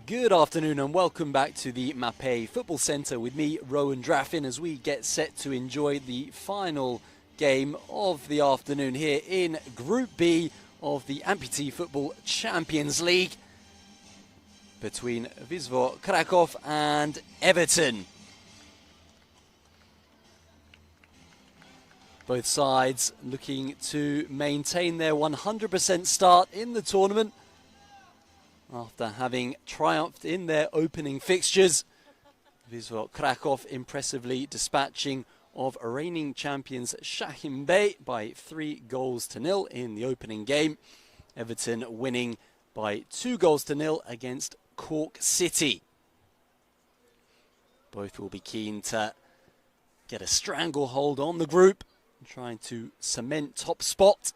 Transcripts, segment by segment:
Good afternoon and welcome back to the Mapei Football Centre with me, Rowan Draffin, as we get set to enjoy the final game of the afternoon here in Group B of the Amputee Football Champions League between Wisla Krakow and Everton. Both sides looking to maintain their 100% start in the tournament after having triumphed in their opening fixtures. Wisla Krakow impressively dispatching of reigning champions Shahim Bey by 3-0 in the opening game. Everton winning by 2-0 against Cork City. Both will be keen to get a stranglehold on the group, trying to cement top spot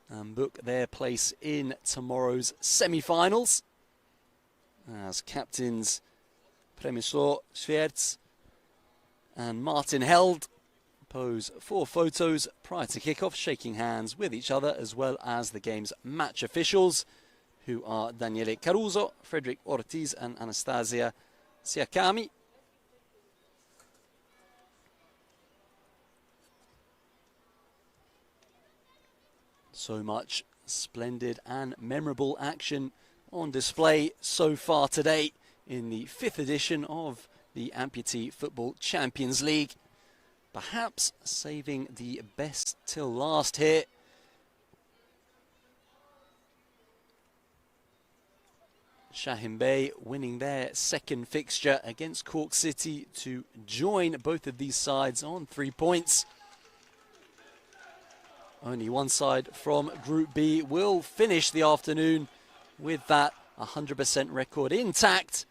and book their place in tomorrow's semi-finals, as captains Przemysław Świerc and Martin Held pose for photos prior to kickoff, shaking hands with each other, as well as the game's match officials, who are Daniele Caruso, Frederick Ortiz and Anastasia Siakami. So much splendid and memorable action on display so far today in the 5th edition of the Amputee Football Champions League. Perhaps saving the best till last here. Shahim Bey winning their second fixture against Cork City to join both of these sides on 3 points. Only one side from Group B will finish the afternoon with that 100% record intact,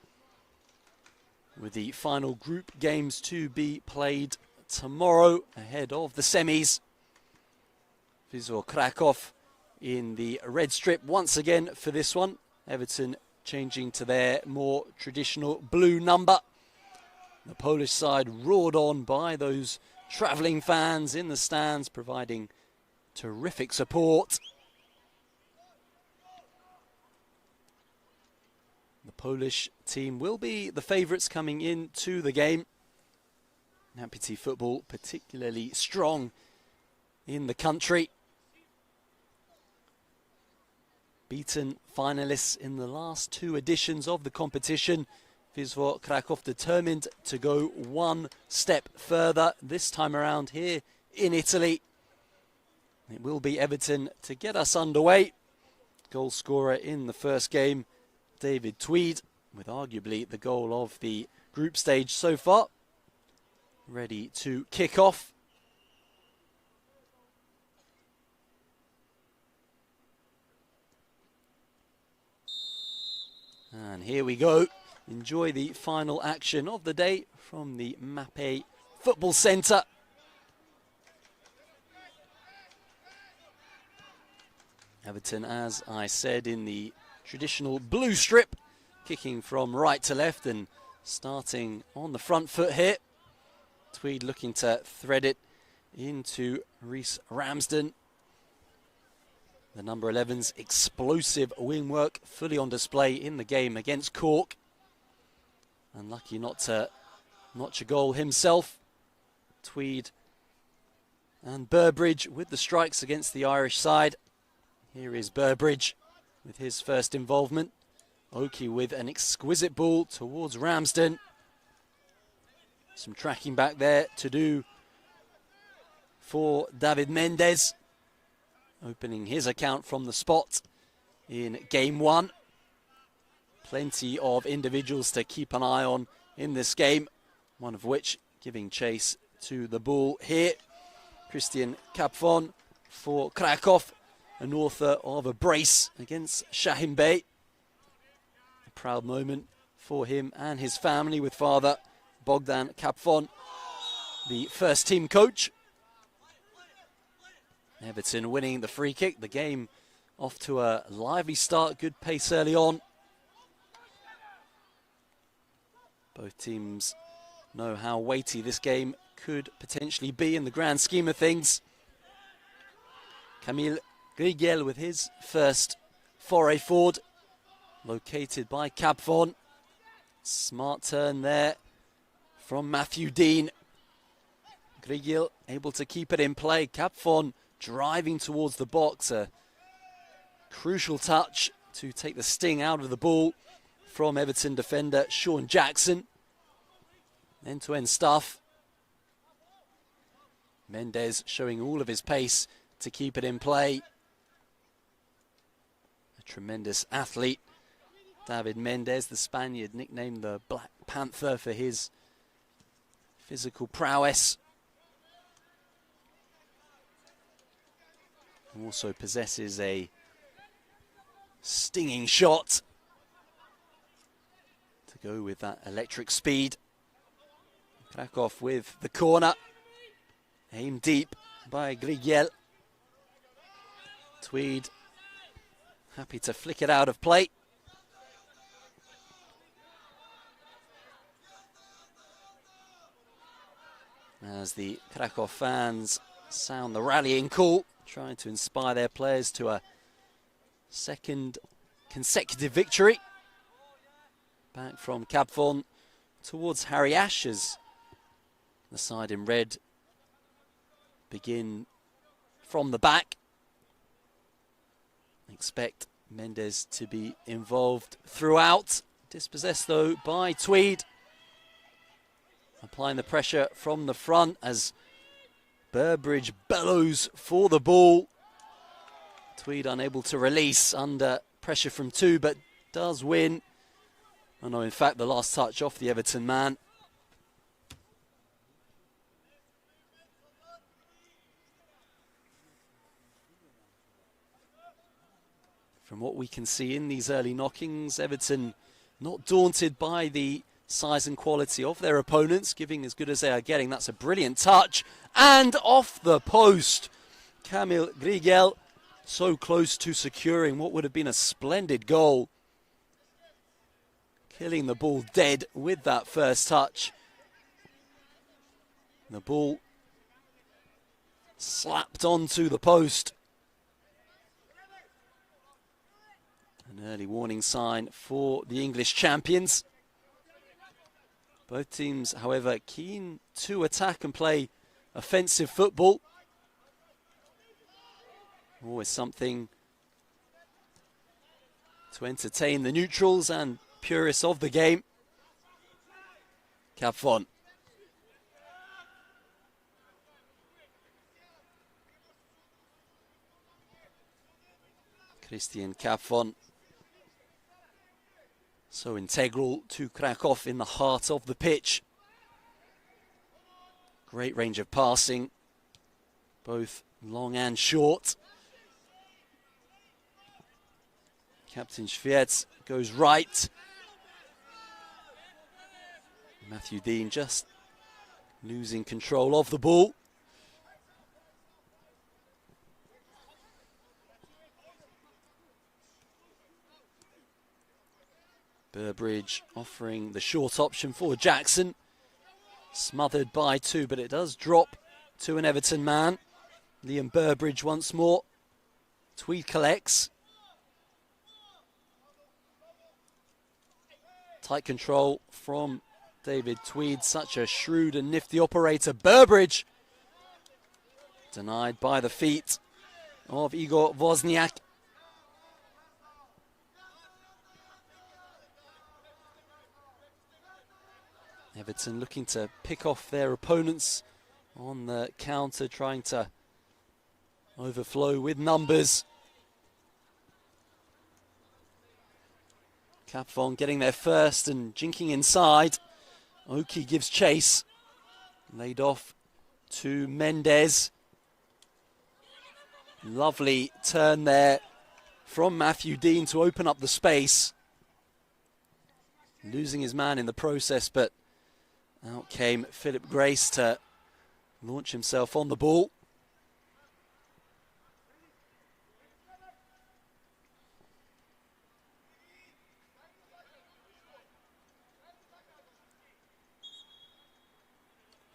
with the final group games to be played tomorrow ahead of the semis. Wisla Krakow in the red strip once again for this one. Everton changing to their more traditional blue number. The Polish side roared on by those travelling fans in the stands, providing terrific support. Polish team will be the favourites coming into the game. Amputee football particularly strong in the country. Beaten finalists in the last 2 editions of the competition. Wisla Kraków determined to go one step further this time around here in Italy. It will be Everton to get us underway. Goal scorer in the first game, David Tweed, with arguably the goal of the group stage so far. Ready to kick off. And here we go. Enjoy the final action of the day from the Mape Football Centre. Everton, as I said, in the traditional blue strip, kicking from right to left and starting on the front foot here. Tweed looking to thread it into Reece Ramsden. The number 11's explosive wing work fully on display in the game against Cork. Unlucky not to notch a goal himself. Tweed and Burbridge with the strikes against the Irish side. Here is Burbridge with his first involvement. Oki with an exquisite ball towards Ramsden. Some tracking back there to do for David Mendes, opening his account from the spot in game 1. Plenty of individuals to keep an eye on in this game, one of which giving chase to the ball here. Christian Kapfon for Kraków, an author of a brace against Shaheen Bey. A proud moment for him and his family, with father Bogdan Kapfon, the first team coach. Everton winning the free kick. The game off to a lively start, good pace early on. Both teams know how weighty this game could potentially be in the grand scheme of things. Kamil Grigel with his first foray forward, located by Kapfon. Smart turn there from Matthew Dean. Grigel able to keep it in play. Kapfon driving towards the box. A crucial touch to take the sting out of the ball from Everton defender Sean Jackson. End-to-end stuff. Mendes showing all of his pace to keep it in play. A tremendous athlete. David Mendes, the Spaniard, nicknamed the Black Panther for his physical prowess. He also possesses a stinging shot to go with that electric speed. Kraków with the corner. Aimed deep by Grigel. Tweed happy to flick it out of play. As the Kraków fans sound the rallying call, trying to inspire their players to a second consecutive victory. Back from Kapfon towards Harry Ash as the side in red begin from the back. Expect Mendes to be involved throughout. Dispossessed though by Tweed. Applying the pressure from the front as Burbridge bellows for the ball. Tweed unable to release under pressure from 2, but does win. Oh no, in fact, the last touch off the Everton man. From what we can see in these early knockings, Everton not daunted by the size and quality of their opponents, giving as good as they are getting. That's a brilliant touch. And off the post, Kamil Grigel so close to securing what would have been a splendid goal. Killing the ball dead with that first touch. The ball slapped onto the post. An early warning sign for the English champions. Both teams, however, keen to attack and play offensive football. Always something to entertain the neutrals and purists of the game. Capfon. Christian Capfon. So integral to Krakow in the heart of the pitch. Great range of passing, both long and short. Captain Schwierz goes right. Matthew Dean just losing control of the ball. Burbridge offering the short option for Jackson. Smothered by two, but it does drop to an Everton man. Liam Burbridge once more. Tweed collects. Tight control from David Tweed, such a shrewd and nifty operator. Burbridge denied by the feet of Igor Wozniak. Everton looking to pick off their opponents on the counter, trying to overflow with numbers. Capfon getting there first and jinking inside. Oki gives chase. Laid off to Mendes. Lovely turn there from Matthew Dean to open up the space. Losing his man in the process, but out came Philip Grace to launch himself on the ball.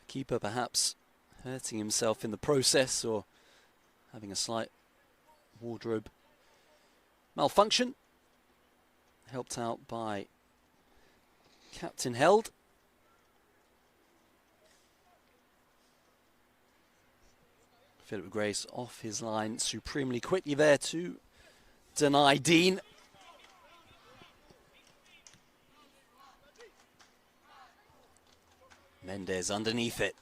Keeper perhaps hurting himself in the process or having a slight wardrobe malfunction. Helped out by Captain Held. Philip Grace off his line supremely quickly there to deny Dean. Mendes underneath it.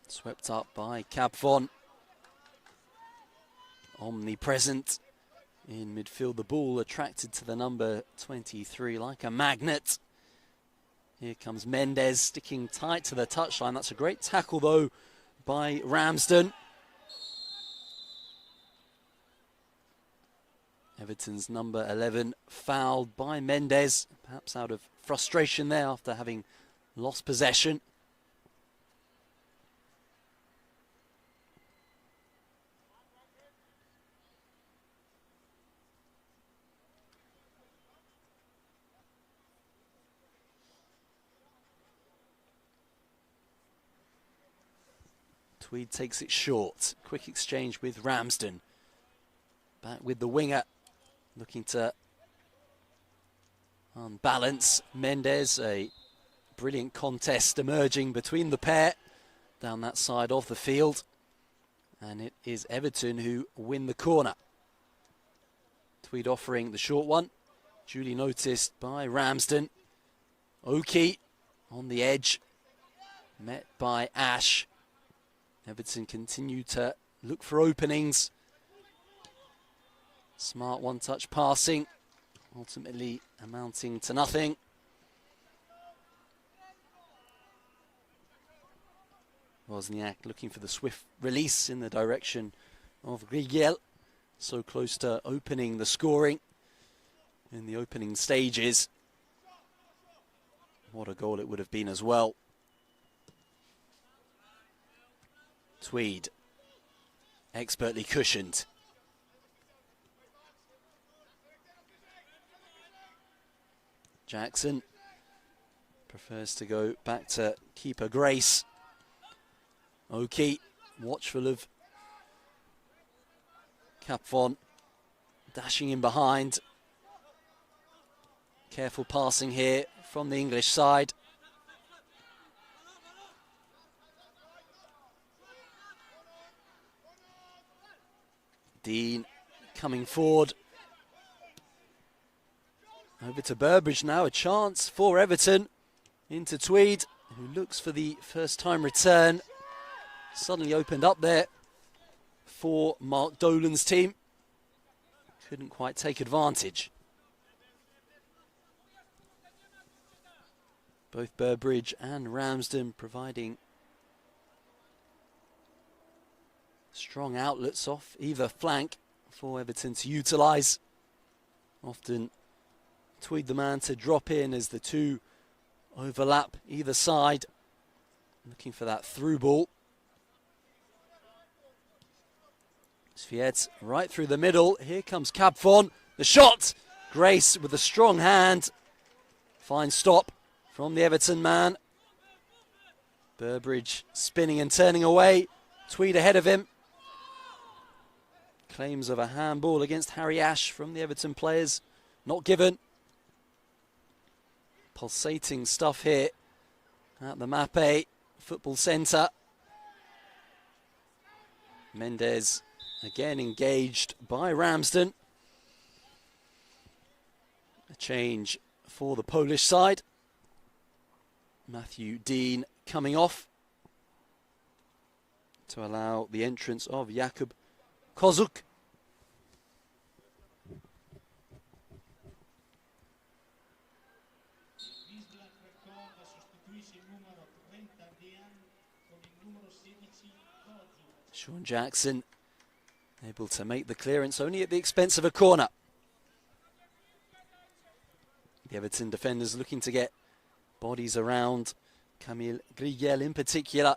Swept up by Capfon. Omnipresent in midfield. The ball attracted to the number 23 like a magnet. Here comes Mendes sticking tight to the touchline. That's a great tackle though by Ramsden. Everton's number 11 fouled by Mendes, perhaps out of frustration there after having lost possession. Tweed takes it short. Quick exchange with Ramsden. Back with the winger, looking to unbalance Mendes. A brilliant contest emerging between the pair down that side of the field. And it is Everton who win the corner. Tweed offering the short one. Duly noticed by Ramsden. Oki on the edge. Met by Ash. Everton continue to look for openings. Smart one-touch passing, ultimately amounting to nothing. Wozniak looking for the swift release in the direction of Rigiel. So close to opening the scoring in the opening stages. What a goal it would have been as well. Tweed, expertly cushioned. Jackson prefers to go back to keeper Grace. Oki, watchful of Capfon. dashing in behind. Careful passing here from the English side. Dean coming forward. Over to Burbridge now, a chance for Everton. Into Tweed, who looks for the first time return. Suddenly opened up there for Mark Dolan's team. Couldn't quite take advantage. Both Burbridge and Ramsden providing strong outlets off either flank for Everton to utilise. Often Tweed the man to drop in as the two overlap either side. Looking for that through ball. Sviet right through the middle. Here comes Cabfon. The shot. Grace with a strong hand. Fine stop from the Everton man. Burbridge spinning and turning away. Tweed ahead of him. Claims of a handball against Harry Ash from the Everton players. Not given. Pulsating stuff here at the Mape Football Centre. Mendes again engaged by Ramsden. A change for the Polish side. Matthew Dean coming off to allow the entrance of Jakub Kozuk. Sean Jackson able to make the clearance only at the expense of a corner. The Everton defenders looking to get bodies around Camille Grigel in particular.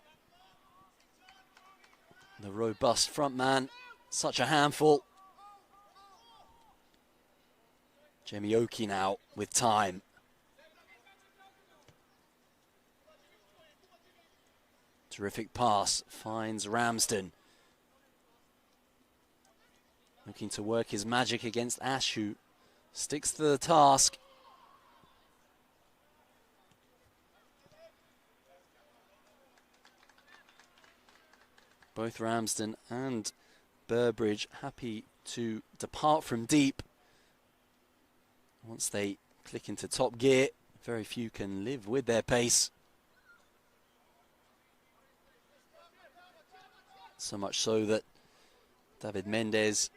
The robust front man, such a handful. Jemioki now with time. Terrific pass, finds Ramsden. Looking to work his magic against Ash, who sticks to the task. Both Ramsden and Burbridge happy to depart from deep. Once they click into top gear, very few can live with their pace. So much so that David Mendes,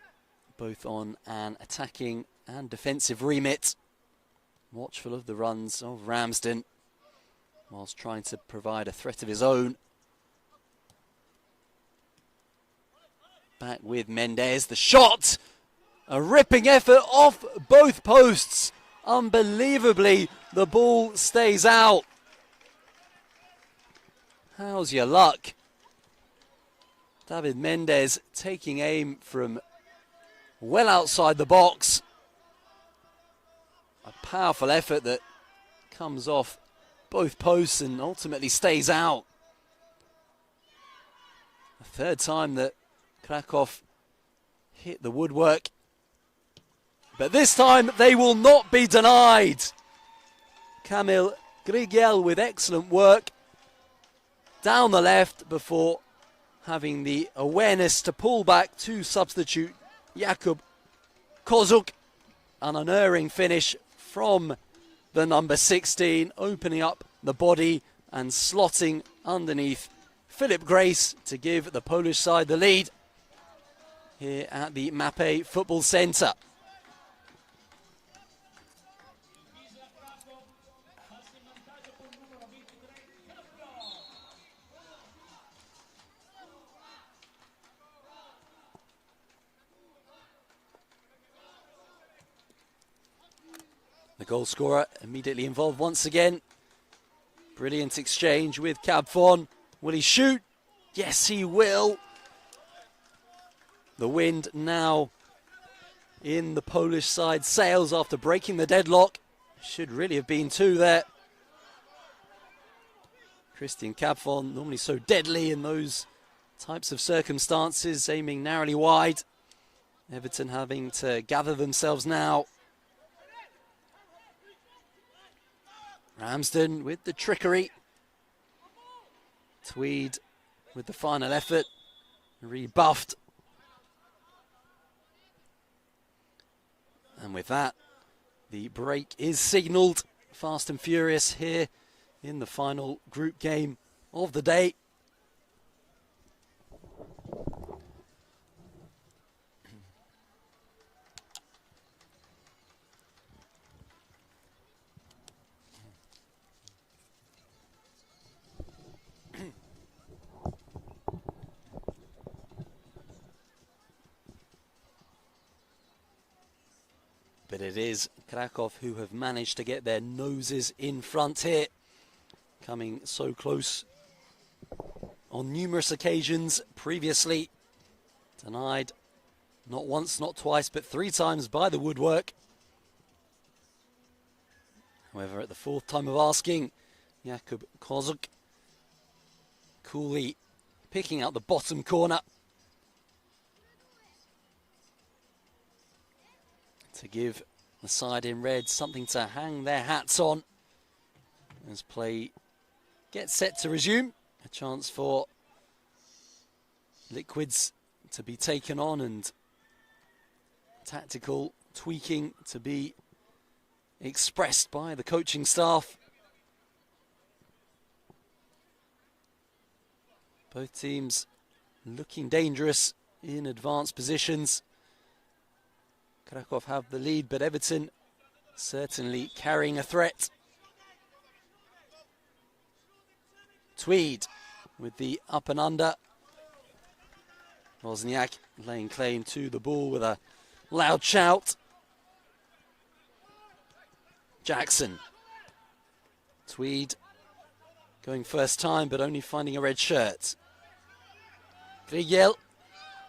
both on an attacking and defensive remit, watchful of the runs of Ramsden, whilst trying to provide a threat of his own. Back with Mendes, the shot! A ripping effort off both posts. Unbelievably, the ball stays out. How's your luck? David Mendes taking aim from well outside the box. A powerful effort that comes off both posts and ultimately stays out. A third time that Krakow hit the woodwork. But this time they will not be denied. Kamil Grigel with excellent work down the left before having the awareness to pull back to substitute Jakub Kozuk. An unerring finish from the number 16, opening up the body and slotting underneath Philip Grace to give the Polish side the lead here at the Mape Football Centre. The goal scorer immediately involved once again. Brilliant exchange with Cabfon. Will he shoot? Yes, he will. The wind now in the Polish side sails after breaking the deadlock. Should really have been two there. Christian Cabfon, normally so deadly in those types of circumstances, aiming narrowly wide. Everton having to gather themselves now. Ramsden with the trickery. Tweed with the final effort. Rebuffed. And with that, the break is signalled. Fast and furious here in the final group game of the day. But it is Krakow who have managed to get their noses in front here, coming so close on numerous occasions previously. Denied not once, not twice, but 3 times by the woodwork. However, at the 4th time of asking, Jakub Kozuk coolly picking out the bottom corner to give the side in red something to hang their hats on as play gets set to resume. A chance for liquids to be taken on and tactical tweaking to be expressed by the coaching staff. Both teams looking dangerous in advanced positions. Krakow have the lead, but Everton certainly carrying a threat. Tweed with the up and under. Wozniak laying claim to the ball with a loud shout. Jackson. Tweed going first time, but only finding a red shirt. Grigel,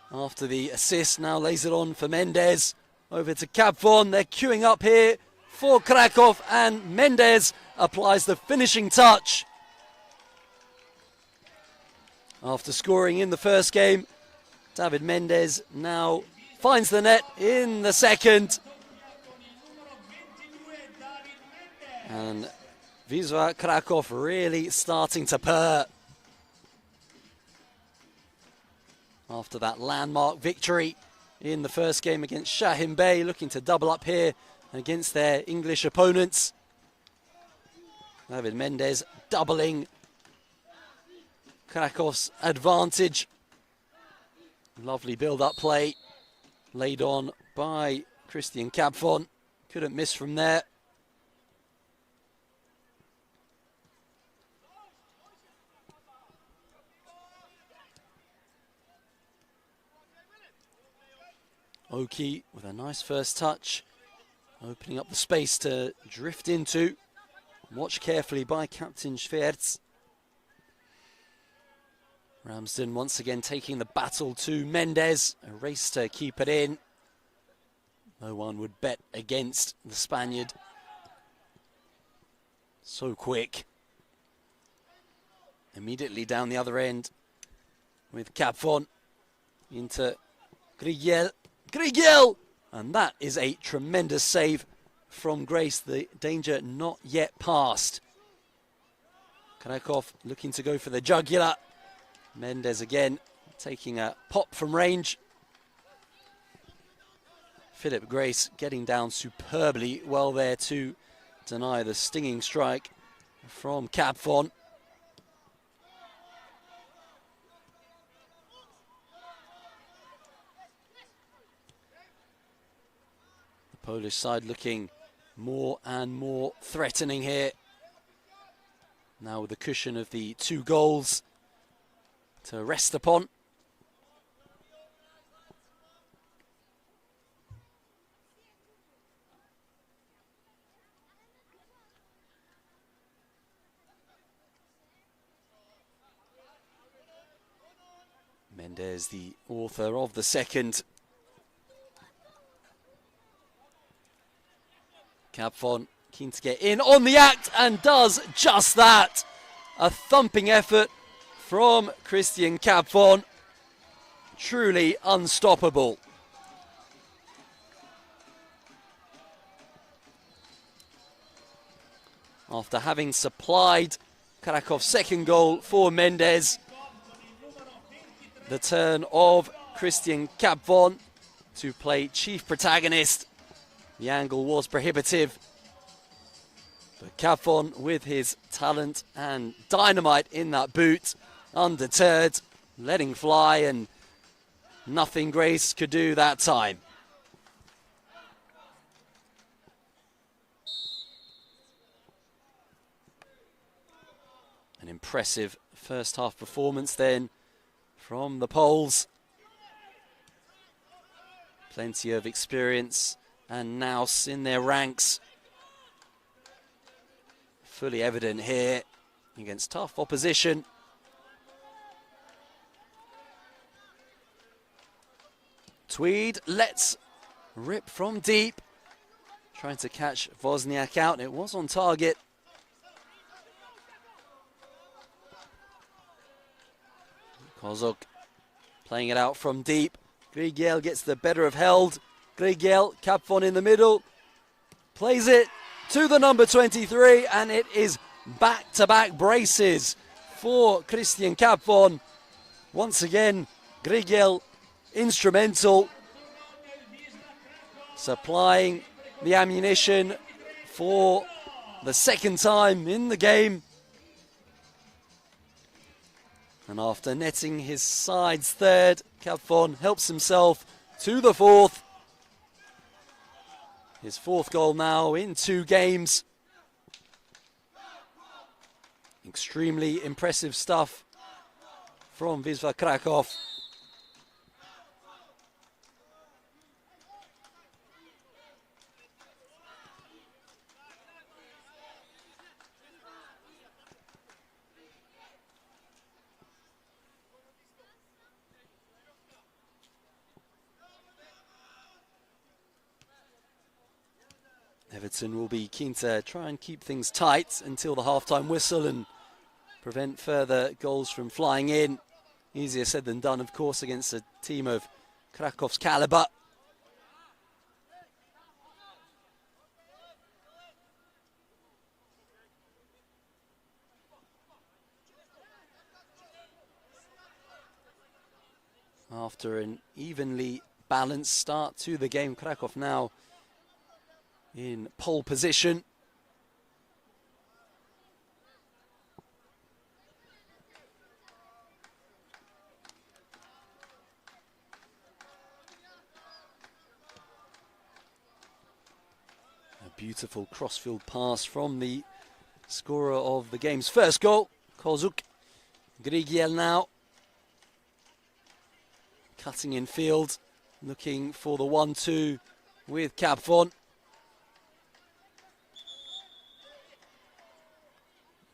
after the assist, now lays it on for Mendes. Over to Capvon. They're queuing up here for Krakow, and Mendes applies the finishing touch. After scoring in the first game, David Mendes now finds the net in the second. And Wisla Krakow really starting to purr after that landmark victory in the first game against Shaheen Bey, looking to double up here against their English opponents. David Mendes doubling Krakow's advantage. Lovely build-up play laid on by Christian Capvon. Couldn't miss from there. Oki with a nice first touch, opening up the space to drift into. Watched carefully by Captain Schwertz. Ramsden once again taking the battle to Mendes. A race to keep it in. No one would bet against the Spaniard. So quick. Immediately down the other end with Capvon into Grigel. Grigel! And that is a tremendous save from Grace. The danger not yet past. Krakow looking to go for the jugular. Mendes again taking a pop from range. Philip Grace getting down superbly well there to deny the stinging strike from Capvon. Polish side looking more and more threatening here. Now with the cushion of the 2 goals to rest upon. Mendes, the author of the second. Capvon keen to get in on the act and does just that. A thumping effort from Christian Capvon. Truly unstoppable. after having supplied Krakow's second goal for Mendes. The turn of Christian Capvon to play chief protagonist. The angle was prohibitive, but Capvon, with his talent and dynamite in that boot, undeterred, letting fly, and nothing Grace could do that time. An impressive first half performance then from the Poles. Plenty of experience and nous in their ranks. Fully evident here against tough opposition. Tweed lets rip from deep. Trying to catch Wozniak out. It was on target. Kozuk playing it out from deep. Grigiel gets the better of Held. Grigiel, Capvon in the middle. Plays it to the number 23, and it is back-to-back braces for Christian Capvon. Once again, Grigiel instrumental, supplying the ammunition for the second time in the game. And after netting his side's third, Capvon helps himself to the fourth. His fourth goal now in 2 games. Extremely impressive stuff from Wisla Krakow. Everton will be keen to try and keep things tight until the half-time whistle and prevent further goals from flying in. Easier said than done, of course, against a team of Krakow's calibre. After an evenly balanced start to the game, Krakow now in pole position. A beautiful crossfield pass from the scorer of the game's first goal, Kozuk. Grigiel now cutting in field, looking for the 1-2 with Capvon.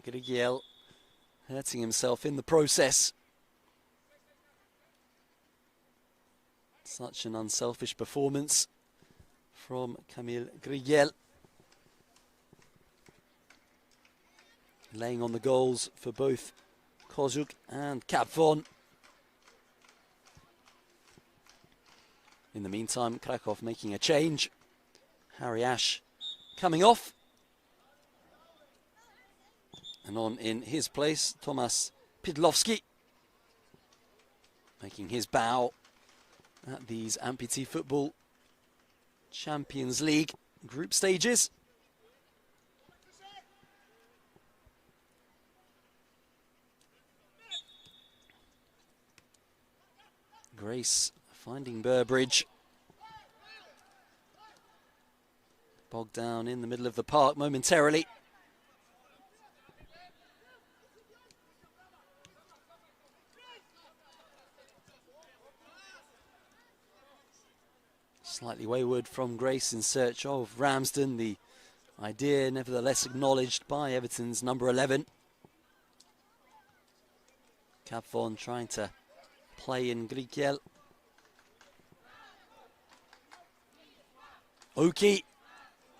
Grigiel hurting himself in the process. Such an unselfish performance from Kamil Grigiel. Laying on the goals for both Kozuk and Capvon. In the meantime, Krakow making a change. Harry Ash coming off. And on in his place, Tomasz Pidlowski, making his bow at these Amputee Football Champions League group stages. Grace finding Burbridge. Bogged down in the middle of the park momentarily. Slightly wayward from Grace in search of Ramsden. The idea nevertheless acknowledged by Everton's number 11. Capvon trying to play in Grigiel. Oki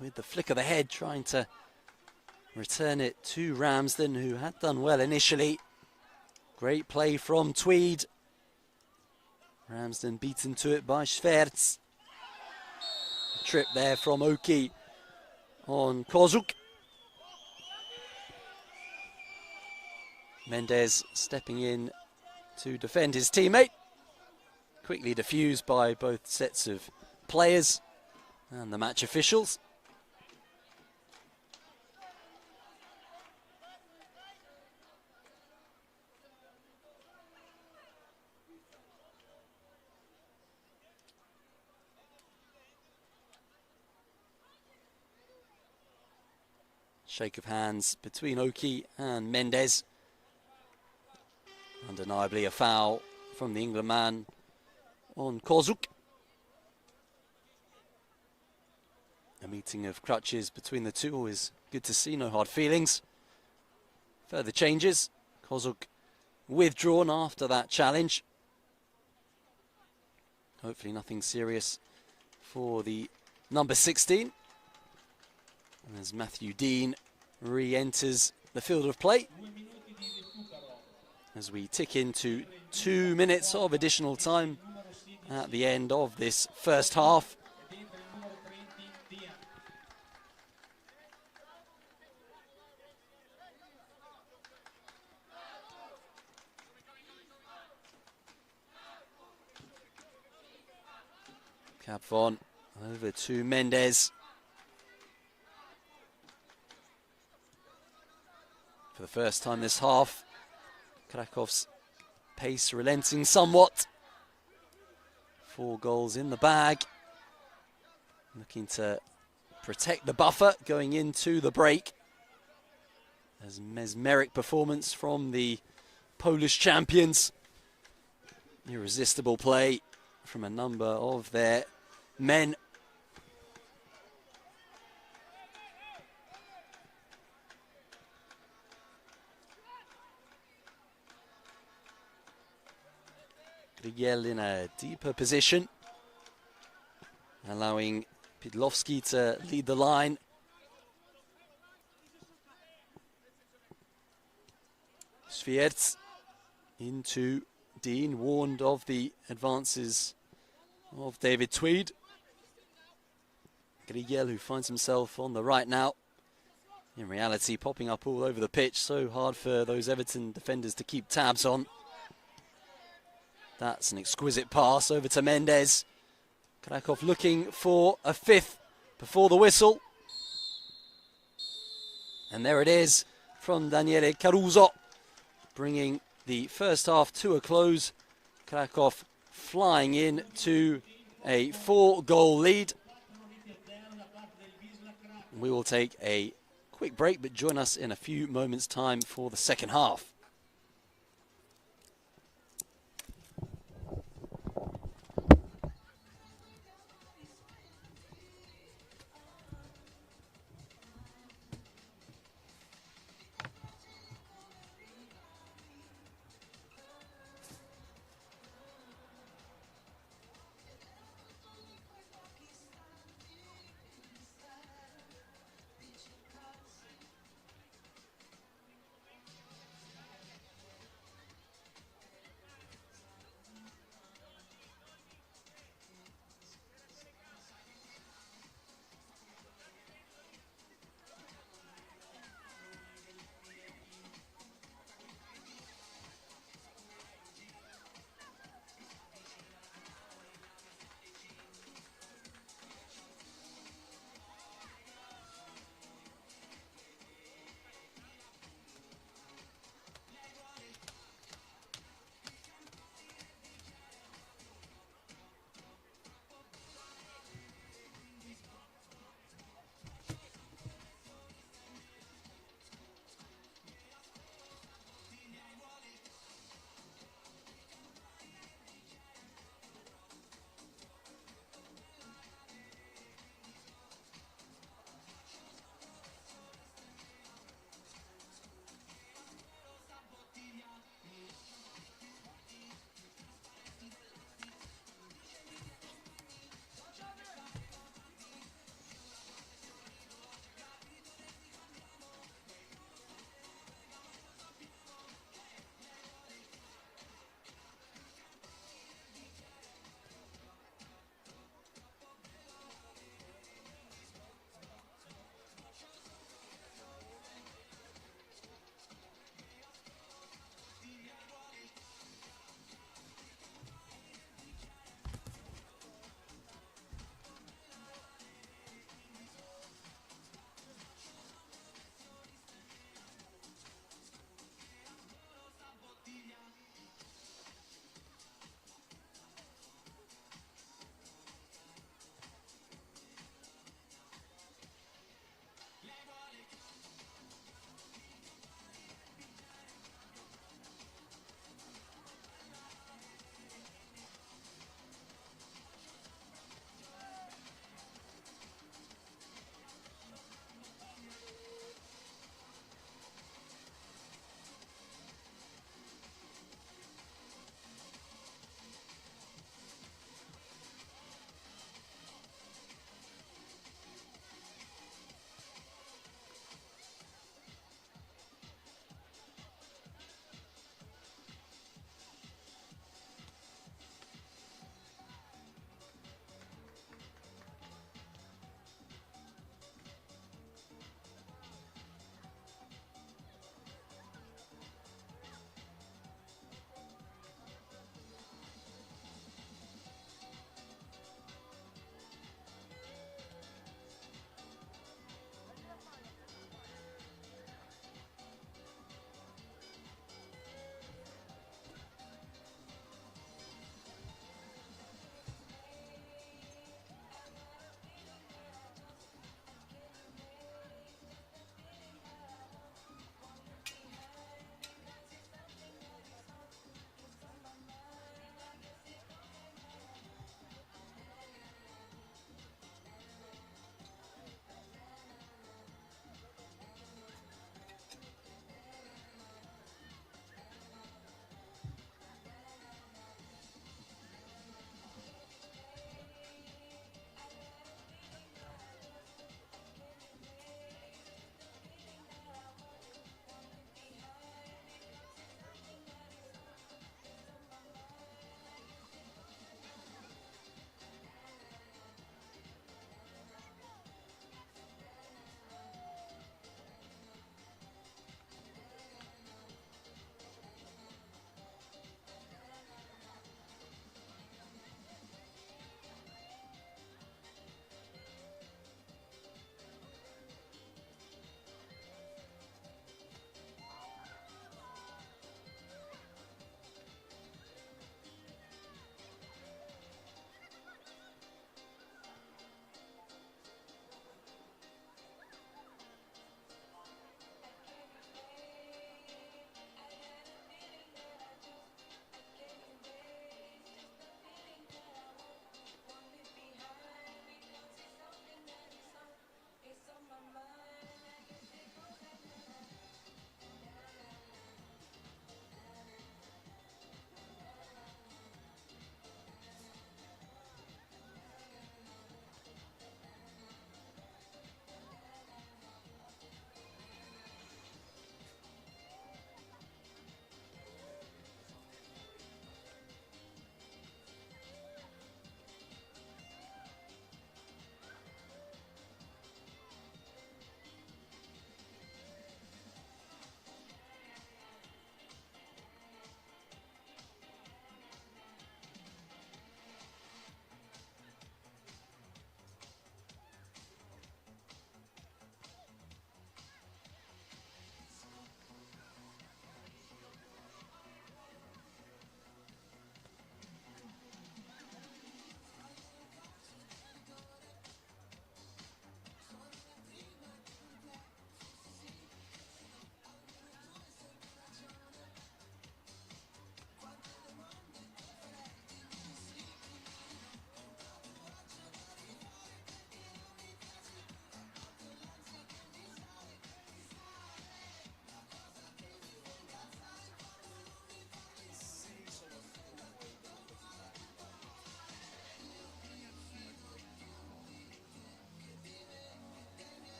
with the flick of the head trying to return it to Ramsden, who had done well initially. Great play from Tweed. Ramsden beaten to it by Schwertz. Trip there from Oki on Kozuk. Mendes stepping in to defend his teammate. Quickly diffused by both sets of players and the match officials. Shake of hands between Oki and Mendes. Undeniably a foul from the England man on Kozuk. A meeting of crutches between the two is good to see, no hard feelings. Further changes. Kozuk withdrawn after that challenge. Hopefully nothing serious for the number 16. And as Matthew Dean re-enters the field of play, as we tick into 2 minutes of additional time at the end of this first half. Capvon over to Mendes. For the first time this half, Krakow's pace relenting somewhat. 4 goals in the bag. Looking to protect the buffer going into the break. There's mesmeric performance from the Polish champions. Irresistible play from a number of their men. Grigiel in a deeper position, allowing Pidlowski to lead the line. Svierz into Dean, warned of the advances of David Tweed. Grigiel, who finds himself on the right now. In reality, popping up all over the pitch, so hard for those Everton defenders to keep tabs on. That's an exquisite pass over to Mendes. Krakow looking for a 5th before the whistle. And there it is from Daniele Caruso, bringing the first half to a close. Krakow flying in to a 4-goal lead. We will take a quick break, but join us in a few moments' time for the second half.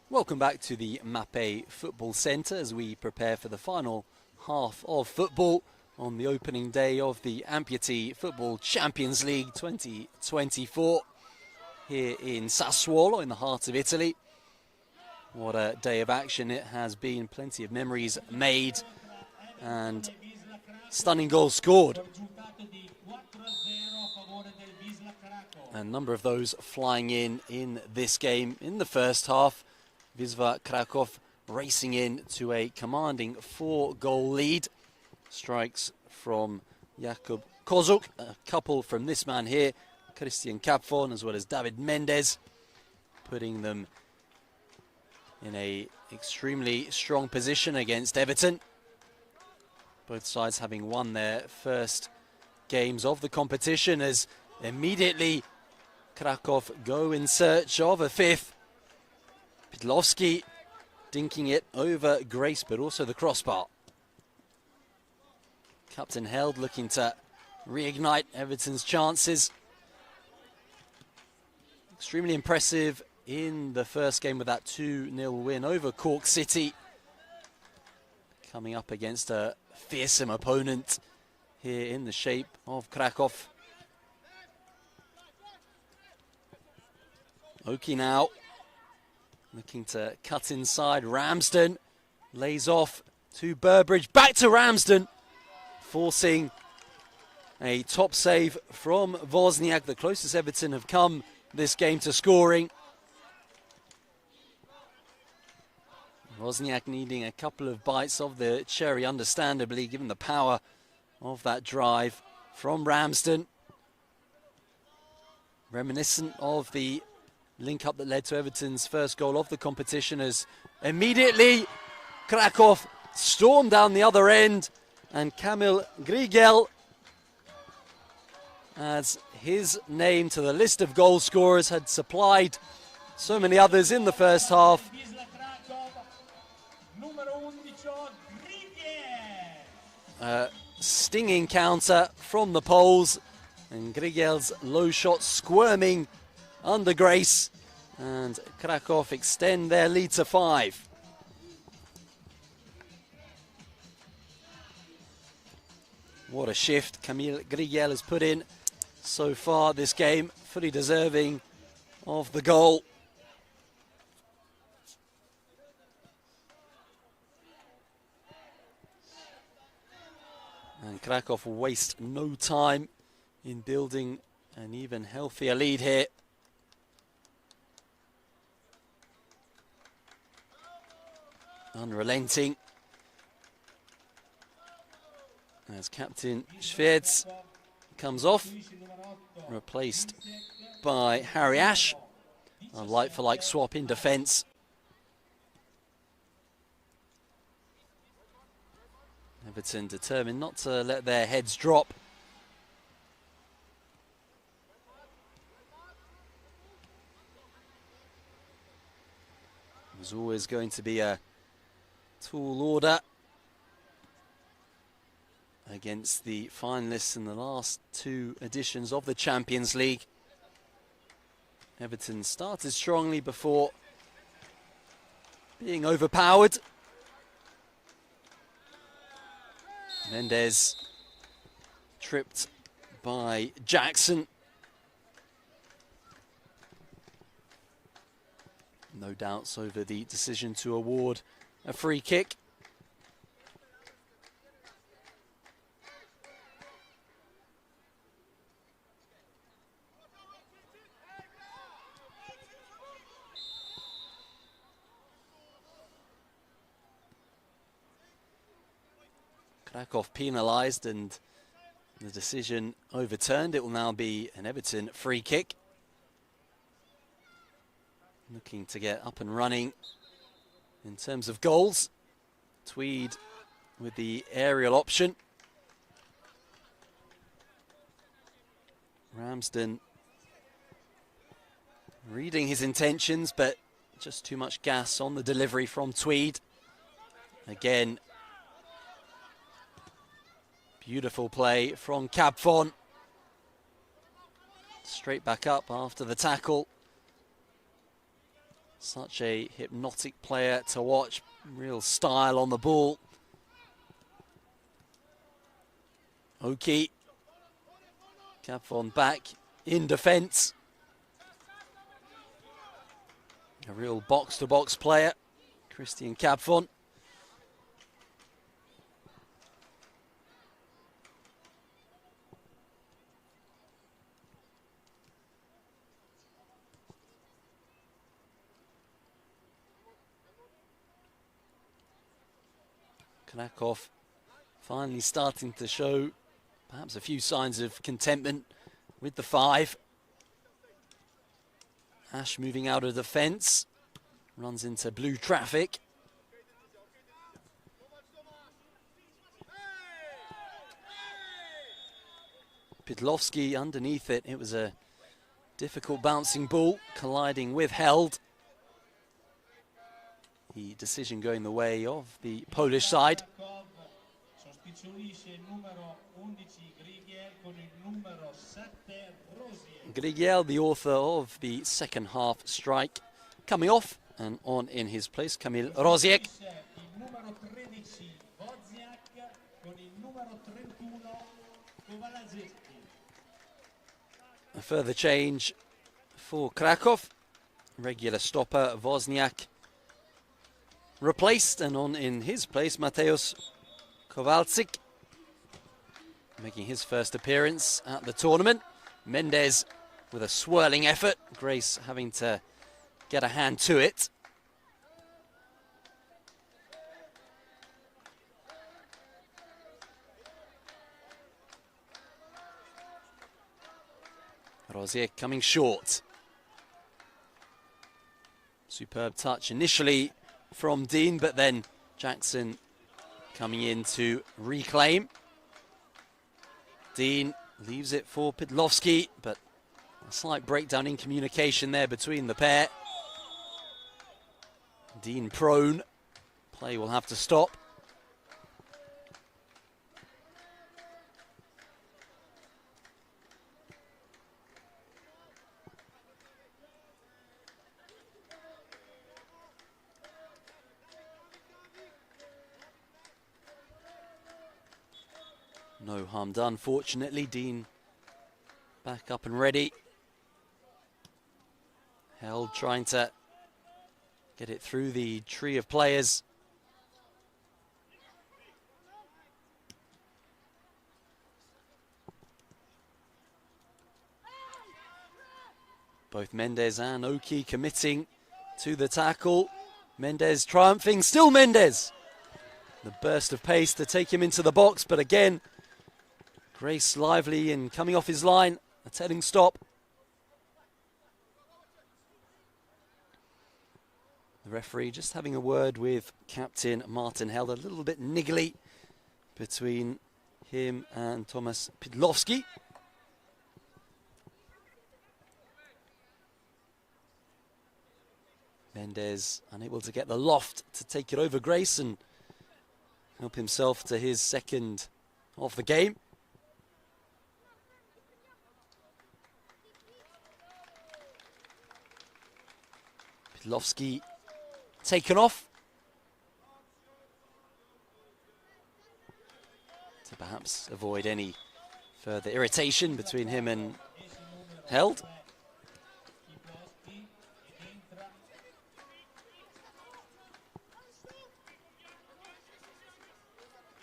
Welcome back to the Mape Football Centre as we prepare for the final half of football on the opening day of the Amputee Football Champions League 2024 here in Sassuolo in the heart of Italy. What a day of action it has been, plenty of memories made and stunning goals scored. A number of those flying in this game in the first half. Wisla Krakow racing in to a commanding 4-goal lead. Strikes from Jakub Kozuk, a couple from this man here, Christian Kapfon, as well as David Mendes, putting them in a extremely strong position against Everton. Both sides having won their first games of the competition, as immediately Krakow go in search of a fifth. Pidlowski dinking it over Grace, but also the crossbar. Captain Held looking to reignite Everton's chances. Extremely impressive in the first game with that 2-0 win over Cork City. Coming up against a fearsome opponent here in the shape of Krakow. Oki now looking to cut inside. Ramsden lays off to Burbridge. Back to Ramsden, forcing a top save from Wozniak, the closest Everton have come this game to scoring. Wozniak needing a couple of bites of the cherry, understandably, given the power of that drive from Ramsden. Reminiscent of the link-up that led to Everton's first goal of the competition, as immediately Krakow stormed down the other end, and Kamil Grigel adds his name to the list of goal scorers, had supplied so many others in the first half. Stinging counter from the poles, and Grigel's low shot squirming under Grace, and Krakow extend their lead to 5. What a shift Kamil Grigel has put in so far this game, fully deserving of the goal. And Krakow will waste no time in building an even healthier lead here. Unrelenting as Captain Schwedz comes off, replaced by Harry Ash. A like-for-like swap in defence. Everton determined not to let their heads drop. It was always going to be a tall order against the finalists in the last 2 editions of the Champions League. Everton started strongly before being overpowered. Mendes tripped by Jackson. No doubts over the decision to award a free kick. Krakow penalised and the decision overturned. It will now be an Everton free kick. Looking to get up and running in terms of goals. Tweed with the aerial option. Ramsden reading his intentions, but just too much gas on the delivery from Tweed. Again, beautiful play from Kapfon. Straight back up after the tackle. Such a hypnotic player to watch. Real style on the ball. Oki. Capfon back in defence. A real box-to-box player, Christian Capfon. Krakov finally starting to show perhaps a few signs of contentment with the 5. Ash moving out of defence, runs into blue traffic. Pidlovsky underneath it. It was a difficult bouncing ball, colliding with Held. The decision going the way of the Polish side. Grigiel, the author of the second half strike, coming off, and on in his place, Kamil Roziek. A further change for Kraków. Regular stopper Wozniak replaced, and on in his place, Mateusz Kowalczyk, making his first appearance at the tournament. Mendes with a swirling effort, Grace having to get a hand to it. Rozier coming short. Superb touch initially from Dean, but then Jackson coming in to reclaim. Dean leaves it for Pidlovsky, but a slight breakdown in communication there between the pair. Dean prone. Play will have to stop. No harm done, fortunately. Dean back up and ready. Held trying to get it through the tree of players. Both Mendes and Oki committing to the tackle. Mendes triumphing, still Mendes. The burst of pace to take him into the box, but again, Grace lively and coming off his line, a telling stop. The referee just having a word with Captain Martin Held, a little bit niggly between him and Thomas Pidlovsky. Mendes unable to get the loft to take it over Grace and help himself to his second of the game. Pidlovsky taken off. To perhaps avoid any further irritation between him and Held.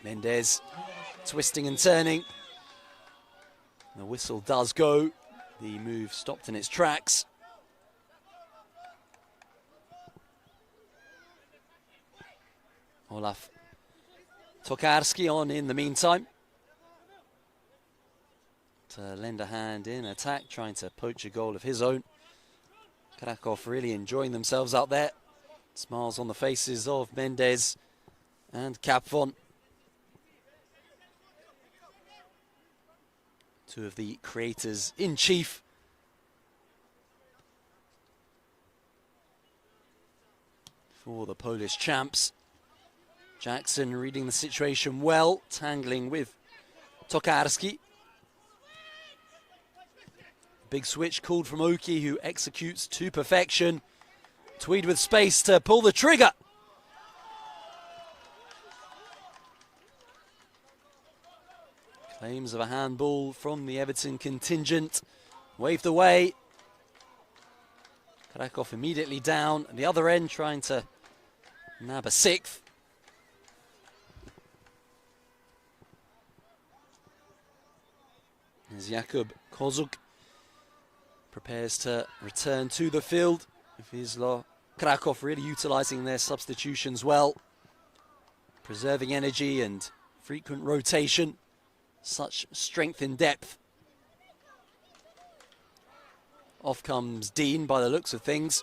Mendes twisting and turning. The whistle does go. The move stopped in its tracks. Olaf Tokarski on in the meantime to lend a hand in attack, trying to poach a goal of his own. Kraków really enjoying themselves out there. Smiles on the faces of Mendes and Capfon. Two of the creators in chief. For the Polish champs. Jackson reading the situation well, tangling with Tokarski. Big switch called from Oki, who executes to perfection. Tweed with space to pull the trigger. Claims of a handball from the Everton contingent. Waved away. Krakow immediately down. At the other end trying to nab a sixth. As Jakub Kozuk prepares to return to the field. Visel, Krakow really utilising their substitutions well. Preserving energy and frequent rotation. Such strength in depth. Off comes Dean by the looks of things.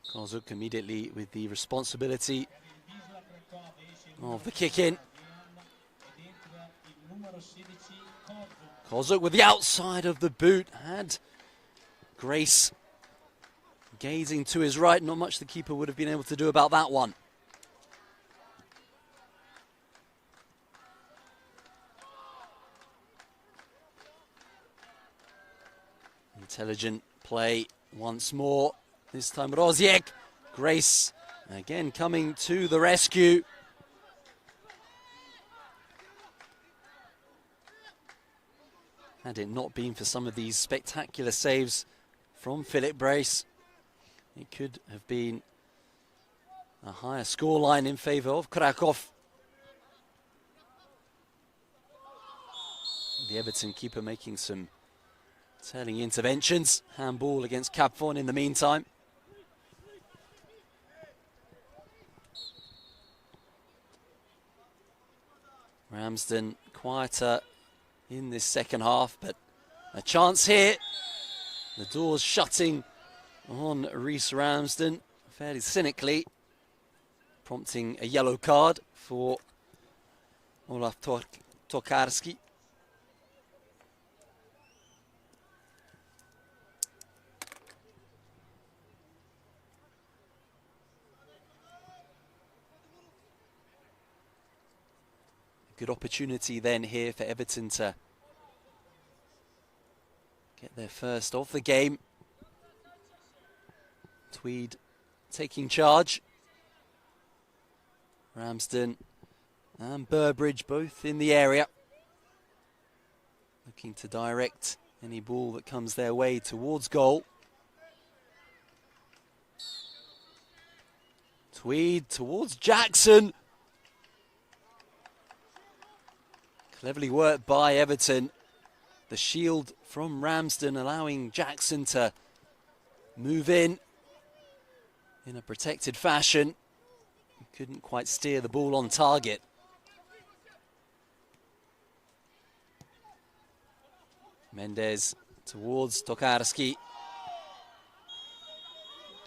Kozuk immediately with the responsibility of the kick in. Kozuk with the outside of the boot. Had Grace gazing to his right. Not much the keeper would have been able to do about that one. Intelligent play once more. This time Roziek. Grace again coming to the rescue. Had it not been for some of these spectacular saves from Philip Brace, it could have been a higher scoreline in favour of Krakow. The Everton keeper making some telling interventions. Handball against Capvon in the meantime. Ramsden quieter in this second half, but a chance here. The doors shutting on Reece Ramsden fairly cynically, prompting a yellow card for Olaf Tokarski. Good opportunity then here for Everton to get their first of the game. Tweed taking charge. Ramsden and Burbridge both in the area. Looking to direct any ball that comes their way towards goal. Tweed towards Jackson. Cleverly worked by Everton. The shield from Ramsden allowing Jackson to move in a protected fashion. Couldn't quite steer the ball on target. Mendes towards Tokarski.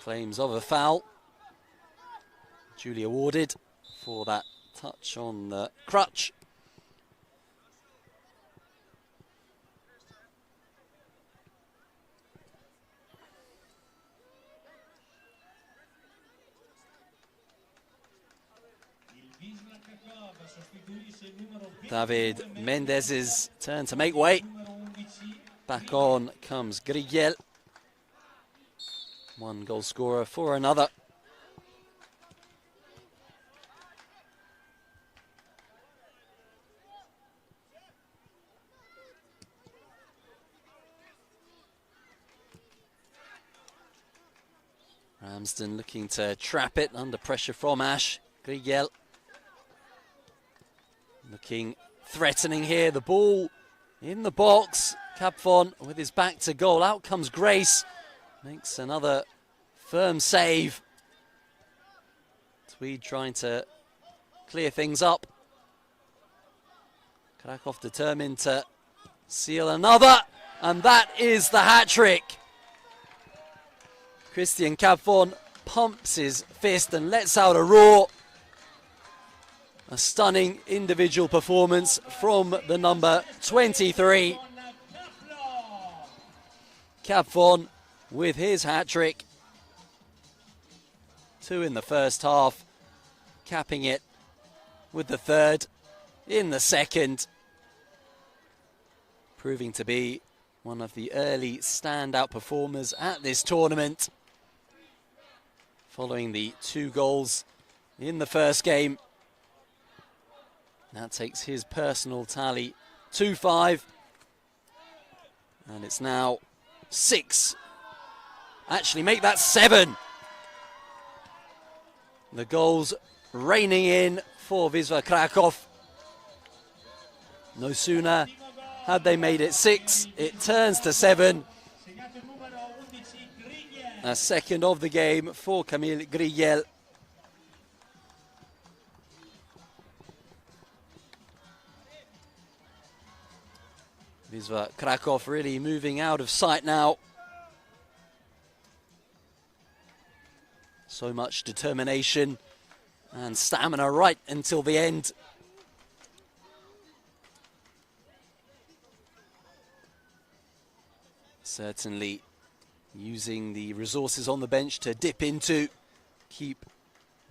Claims of a foul. Duly awarded for that touch on the crutch. David Mendez's turn to make way. Back on comes Grigel. One goal scorer for another. Ramsden looking to trap it under pressure from Ash. Grigel looking threatening here. The ball in the box. Capvon with his back to goal. Out comes Grace. Makes another firm save. Tweed trying to clear things up. Krakow determined to seal another. And that is the hat-trick. Christian Capvon pumps his fist and lets out a roar. A stunning individual performance from the number 23. Capvon with his hat-trick. 2 in the first half, capping it with the third in the second. proving to be one of the early standout performers at this tournament. Following the 2 goals in the first game. That takes his personal tally to 5. And it's now 6. Actually, make that 7. The goals raining in for Wisla Krakow. No sooner had they made it 6, it turns to 7. A second of the game for Kamil Grigiel. Wisla Krakow really moving out of sight now. So much determination and stamina right until the end. Certainly using the resources on the bench to dip into, keep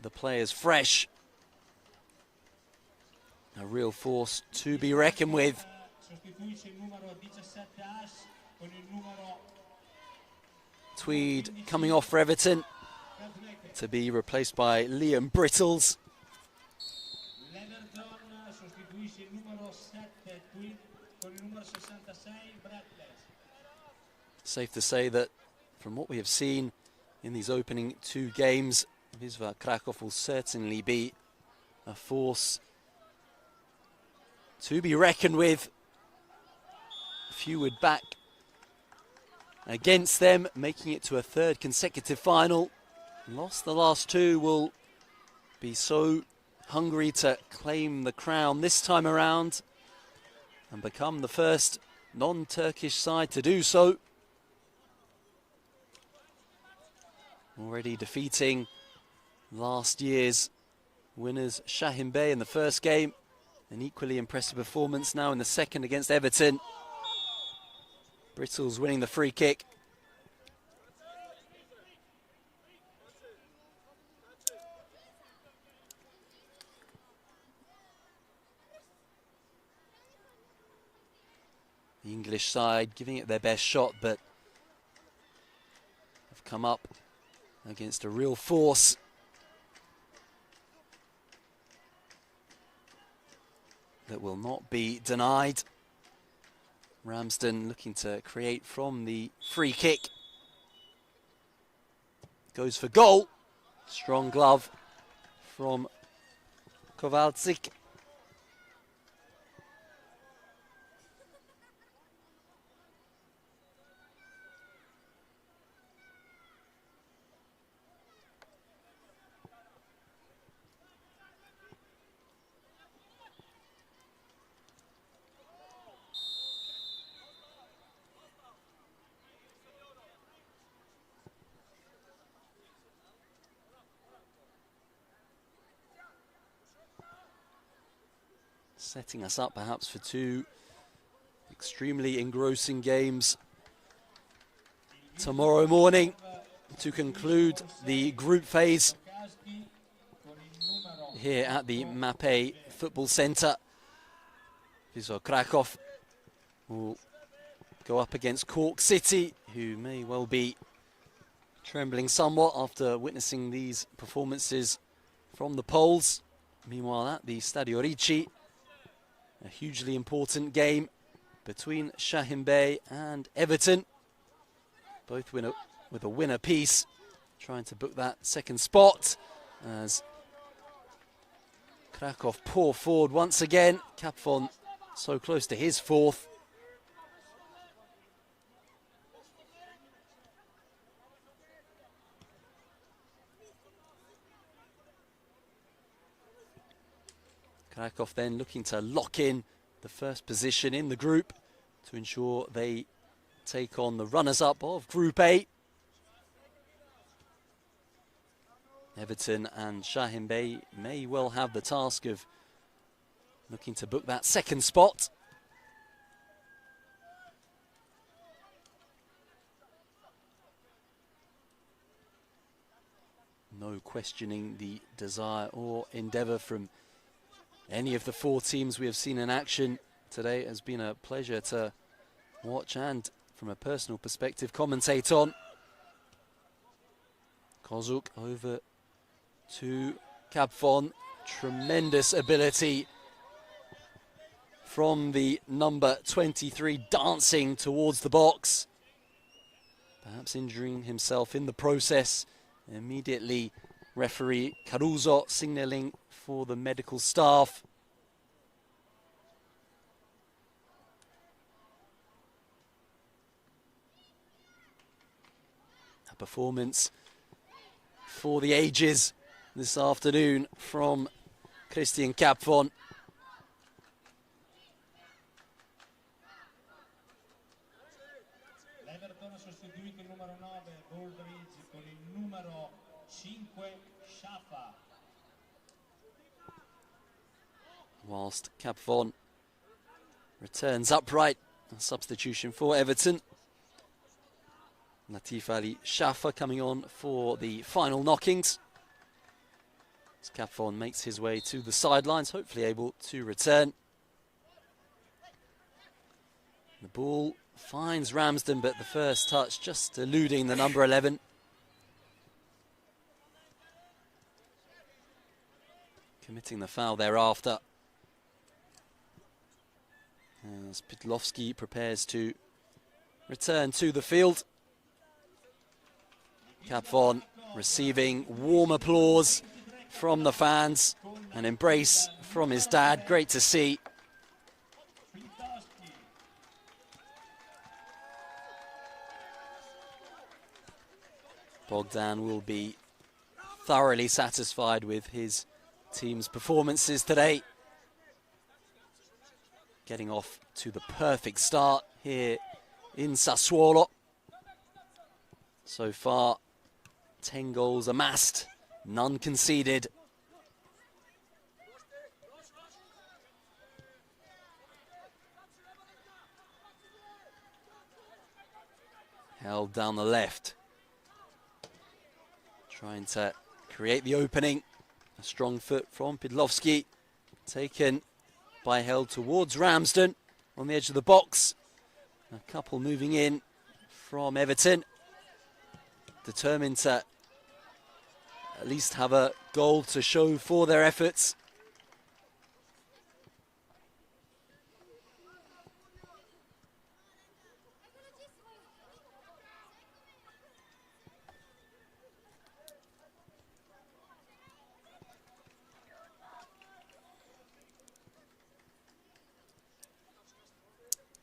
the players fresh. A real force to be reckoned with. Tweed coming off for Everton to be replaced by Liam Brittles. Safe to say that from what we have seen in these opening 2 games, Wisla Krakow will certainly be a force to be reckoned with. A few would back against them, making it to a 3rd consecutive final. Lost the last 2, will be so hungry to claim the crown this time around and become the first non-Turkish side to do so. Already defeating last year's winners Shahin Bey in the first game. An equally impressive performance now in the second against Everton. Brittles winning the free kick. The English side giving it their best shot, but have come up against a real force. That will not be denied. Ramsden looking to create from the free kick. Goes for goal. Strong glove from Kowalczyk. Setting us up perhaps for 2 extremely engrossing games tomorrow morning to conclude the group phase here at the Mapei Football Centre. Wisla Krakow will go up against Cork City, who may well be trembling somewhat after witnessing these performances from the Poles. Meanwhile, at the Stadio Ricci, a hugely important game between Shahin Bey and Everton. Both with a winner piece, trying to book that second spot as Krakow pour forward once again. Kapfon so close to his 4th. Krakow then looking to lock in the first position in the group to ensure they take on the runners-up of Group A. Everton and Shahin Bey may well have the task of looking to book that second spot. No questioning the desire or endeavour from any of the 4 teams we have seen in action today. It has been a pleasure to watch and from a personal perspective commentate on. Kozuk over to Kapfon. Tremendous ability from the number 23, dancing towards the box. Perhaps injuring himself in the process. Immediately, referee Caruso signalling for the medical staff. A performance for the ages this afternoon from Christian Kapfon. L'Everton ha sostituito il numero 9 Baldridge con il numero 5 Shafa. Whilst Kapfon returns upright, a substitution for Everton. Latif Ali Shafa coming on for the final knockings. As Kapfon makes his way to the sidelines, hopefully able to return. The ball finds Ramsden, but the first touch just eluding the number 11. Committing the foul thereafter. As Pytlovsky prepares to return to the field. Kapfon receiving warm applause from the fans, an embrace from his dad, great to see. Bogdan will be thoroughly satisfied with his team's performances today. Getting off to the perfect start here in Sassuolo. So far, 10 goals amassed, none conceded. Held down the left. Trying to create the opening. A strong foot from Pytlovsky. Taken by Held towards Ramsden on the edge of the box. A couple moving in from Everton. Determined to at least have a goal to show for their efforts.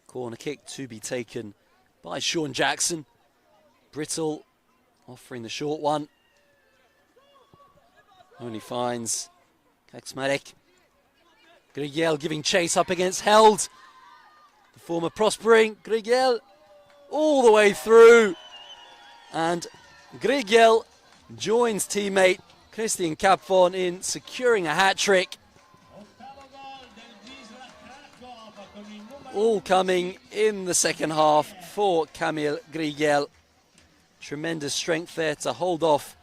Corner kick to be taken by Sean Jackson. Brittle offering the short one. Only finds Kaczmarek. Grigiel giving chase up against Held. The former prospering Grigiel all the way through. And Grigiel joins teammate Christian Kapfon in securing a hat-trick. All coming in the second half for Kamil Grigiel. Tremendous strength there to hold off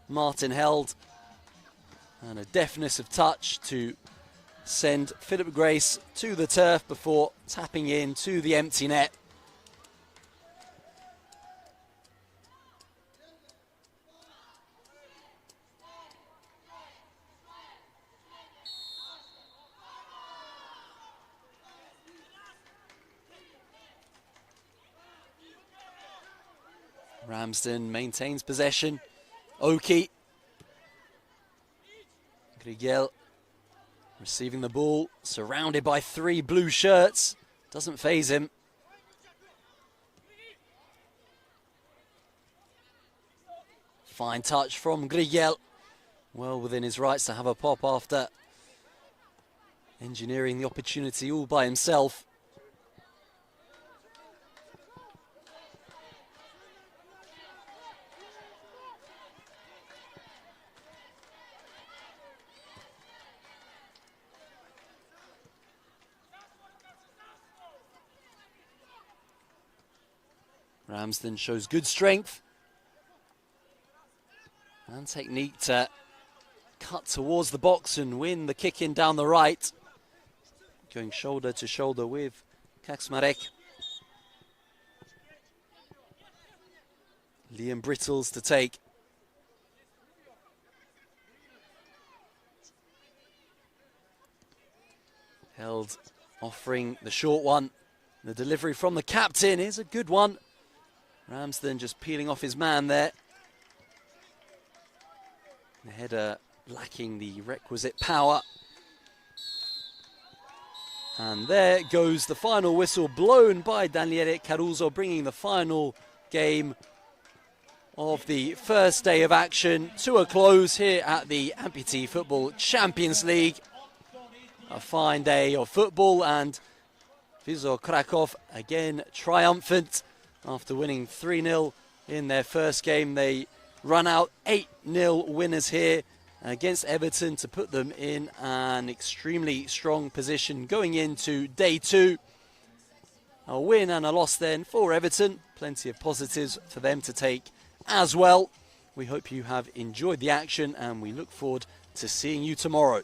Martin Held. And a deftness of touch to send Philip Grace to the turf before tapping in to the empty net. Ramsden maintains possession. Oki. Grigiel receiving the ball, surrounded by 3 blue shirts. Doesn't faze him. Fine touch from Grigiel. Well within his rights to have a pop after engineering the opportunity all by himself. Ramsden shows good strength and technique to cut towards the box and win the kick in down the right. Going shoulder to shoulder with Kaczmarek. Liam Brittles to take. Held, offering the short one. The delivery from the captain is a good one. Ramsden just peeling off his man there. The header lacking the requisite power. And there goes the final whistle, blown by Daniele Caruso, bringing the final game of the first day of action to a close here at the Amputee Football Champions League. A fine day of football, and Visel Krakow again triumphant after winning 3-0 in their first game. They run out 8-0 winners here against Everton to put them in an extremely strong position going into day 2. A win and a loss then for Everton. Plenty of positives for them to take as well. We hope you have enjoyed the action, and we look forward to seeing you tomorrow.